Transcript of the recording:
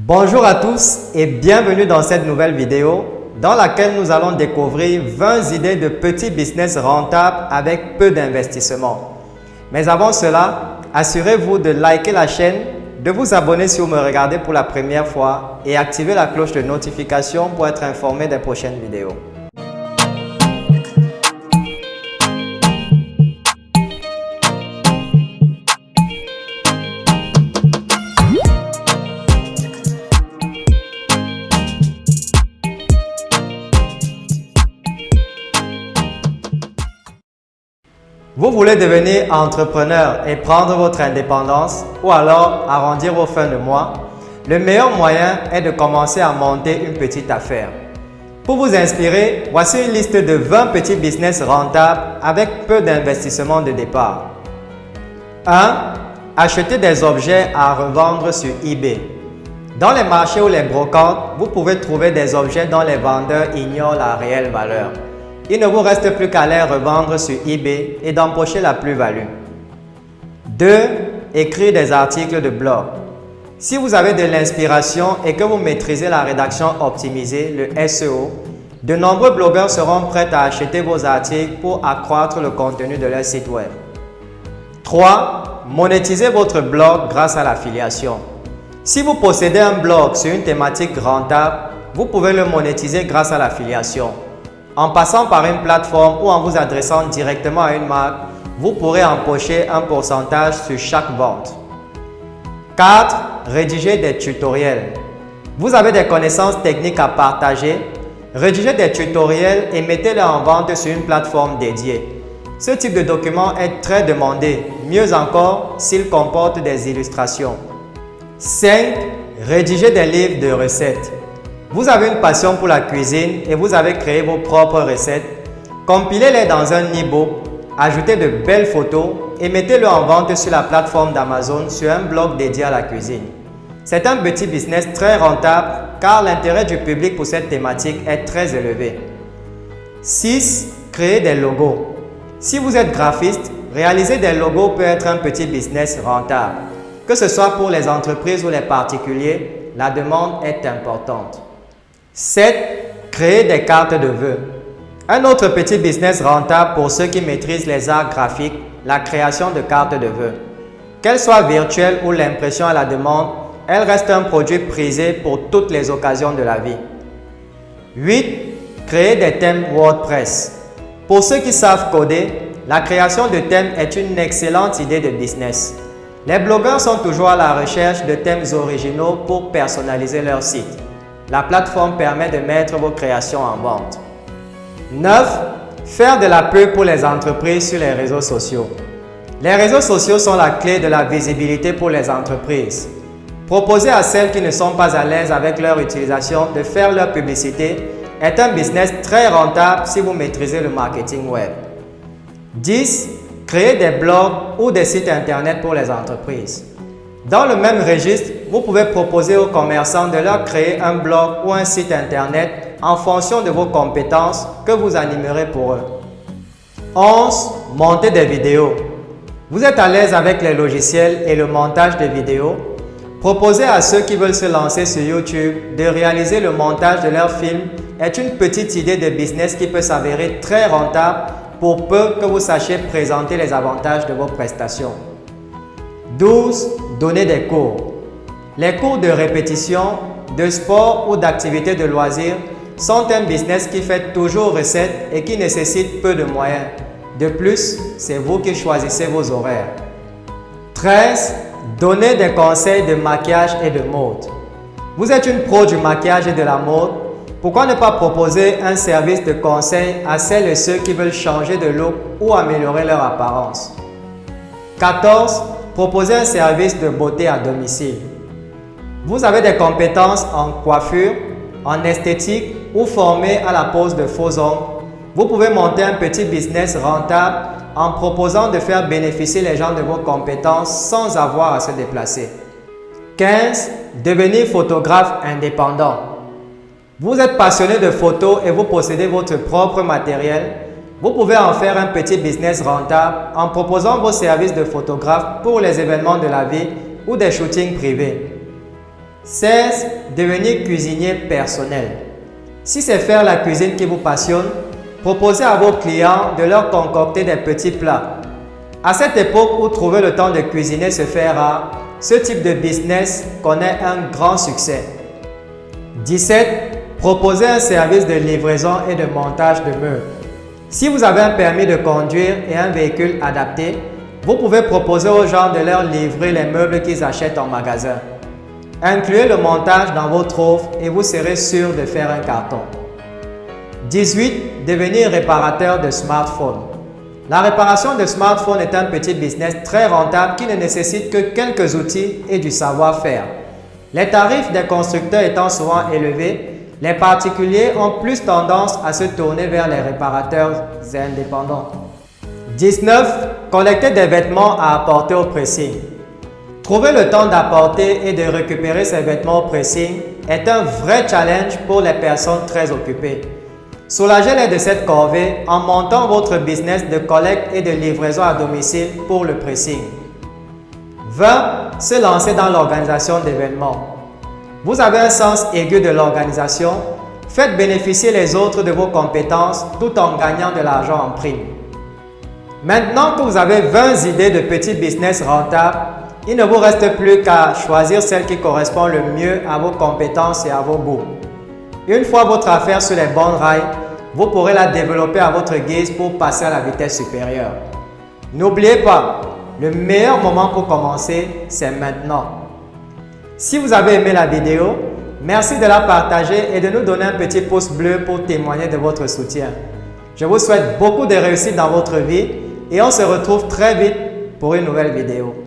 Bonjour à tous et bienvenue dans cette nouvelle vidéo dans laquelle nous allons découvrir 20 idées de petits business rentables avec peu d'investissement. Mais avant cela, assurez-vous de liker la chaîne, de vous abonner si vous me regardez pour la première fois et activer la cloche de notification pour être informé des prochaines vidéos. Vous voulez devenir entrepreneur et prendre votre indépendance ou alors arrondir vos fins de mois? Le meilleur moyen est de commencer à monter une petite affaire. Pour vous inspirer, voici une liste de 20 petits business rentables avec peu d'investissement de départ. 1. Acheter des objets à revendre sur eBay. Dans les marchés ou les brocantes, vous pouvez trouver des objets dont les vendeurs ignorent la réelle valeur. Il ne vous reste plus qu'à les revendre sur eBay et d'empocher la plus-value. 2. Écrire des articles de blog. Si vous avez de l'inspiration et que vous maîtrisez la rédaction optimisée, le SEO, de nombreux blogueurs seront prêts à acheter vos articles pour accroître le contenu de leur site web. 3. Monétiser votre blog grâce à l'affiliation. Si vous possédez un blog sur une thématique rentable, vous pouvez le monétiser grâce à l'affiliation. En passant par une plateforme ou en vous adressant directement à une marque, vous pourrez empocher un pourcentage sur chaque vente. 4. Rédiger des tutoriels. Vous avez des connaissances techniques à partager. Rédigez des tutoriels et mettez-les en vente sur une plateforme dédiée. Ce type de document est très demandé, mieux encore s'il comporte des illustrations. 5. Rédiger des livres de recettes. Vous avez une passion pour la cuisine et vous avez créé vos propres recettes. Compilez-les dans un e-book, ajoutez de belles photos et mettez-le en vente sur la plateforme d'Amazon sur un blog dédié à la cuisine. C'est un petit business très rentable car l'intérêt du public pour cette thématique est très élevé. 6. Créer des logos. Si vous êtes graphiste, réaliser des logos peut être un petit business rentable. Que ce soit pour les entreprises ou les particuliers, la demande est importante. 7. Créer des cartes de vœux. Un autre petit business rentable pour ceux qui maîtrisent les arts graphiques, la création de cartes de vœux. Qu'elles soient virtuelles ou l'impression à la demande, elles restent un produit prisé pour toutes les occasions de la vie. 8. Créer des thèmes WordPress. Pour ceux qui savent coder, la création de thèmes est une excellente idée de business. Les blogueurs sont toujours à la recherche de thèmes originaux pour personnaliser leur site. La plateforme permet de mettre vos créations en vente. 9. Faire de la pub pour les entreprises sur les réseaux sociaux. Les réseaux sociaux sont la clé de la visibilité pour les entreprises. Proposer à celles qui ne sont pas à l'aise avec leur utilisation de faire leur publicité est un business très rentable si vous maîtrisez le marketing web. 10. Créer des blogs ou des sites internet pour les entreprises. Dans le même registre, vous pouvez proposer aux commerçants de leur créer un blog ou un site internet en fonction de vos compétences que vous animerez pour eux. 11. Monter des vidéos. Vous êtes à l'aise avec les logiciels et le montage de vidéos? Proposer à ceux qui veulent se lancer sur YouTube de réaliser le montage de leurs films est une petite idée de business qui peut s'avérer très rentable pour peu que vous sachiez présenter les avantages de vos prestations. 12. Donner des cours. Les cours de répétition, de sport ou d'activités de loisirs sont un business qui fait toujours recette et qui nécessite peu de moyens. De plus, c'est vous qui choisissez vos horaires. 13. Donner des conseils de maquillage et de mode. Vous êtes une pro du maquillage et de la mode. Pourquoi ne pas proposer un service de conseil à celles et ceux qui veulent changer de look ou améliorer leur apparence? 14. Proposer un service de beauté à domicile. Vous avez des compétences en coiffure, en esthétique ou formé à la pose de faux ongles. Vous pouvez monter un petit business rentable en proposant de faire bénéficier les gens de vos compétences sans avoir à se déplacer. 15. Devenir photographe indépendant. Vous êtes passionné de photos et vous possédez votre propre matériel. Vous pouvez en faire un petit business rentable en proposant vos services de photographe pour les événements de la vie ou des shootings privés. 16. Devenir cuisinier personnel. Si c'est faire la cuisine qui vous passionne, proposez à vos clients de leur concocter des petits plats. À cette époque où trouver le temps de cuisiner se fait rare, ce type de business connaît un grand succès. 17. Proposez un service de livraison et de montage de meubles. Si vous avez un permis de conduire et un véhicule adapté, vous pouvez proposer aux gens de leur livrer les meubles qu'ils achètent en magasin. Incluez le montage dans votre offre et vous serez sûr de faire un carton. 18. Devenir réparateur de smartphones. La réparation de smartphones est un petit business très rentable qui ne nécessite que quelques outils et du savoir-faire. Les tarifs des constructeurs étant souvent élevés, les particuliers ont plus tendance à se tourner vers les réparateurs indépendants. 19. Collecter des vêtements à apporter au pressing. Trouver le temps d'apporter et de récupérer ces vêtements au pressing est un vrai challenge pour les personnes très occupées. Soulagez-les de cette corvée en montant votre business de collecte et de livraison à domicile pour le pressing. 20. Se lancer dans l'organisation d'événements. Vous avez un sens aigu de l'organisation, faites bénéficier les autres de vos compétences tout en gagnant de l'argent en prime. Maintenant que vous avez 20 idées de petits business rentables, il ne vous reste plus qu'à choisir celle qui correspond le mieux à vos compétences et à vos goûts. Une fois votre affaire sur les bons rails, vous pourrez la développer à votre guise pour passer à la vitesse supérieure. N'oubliez pas, le meilleur moment pour commencer, c'est maintenant. Si vous avez aimé la vidéo, merci de la partager et de nous donner un petit pouce bleu pour témoigner de votre soutien. Je vous souhaite beaucoup de réussite dans votre vie et on se retrouve très vite pour une nouvelle vidéo.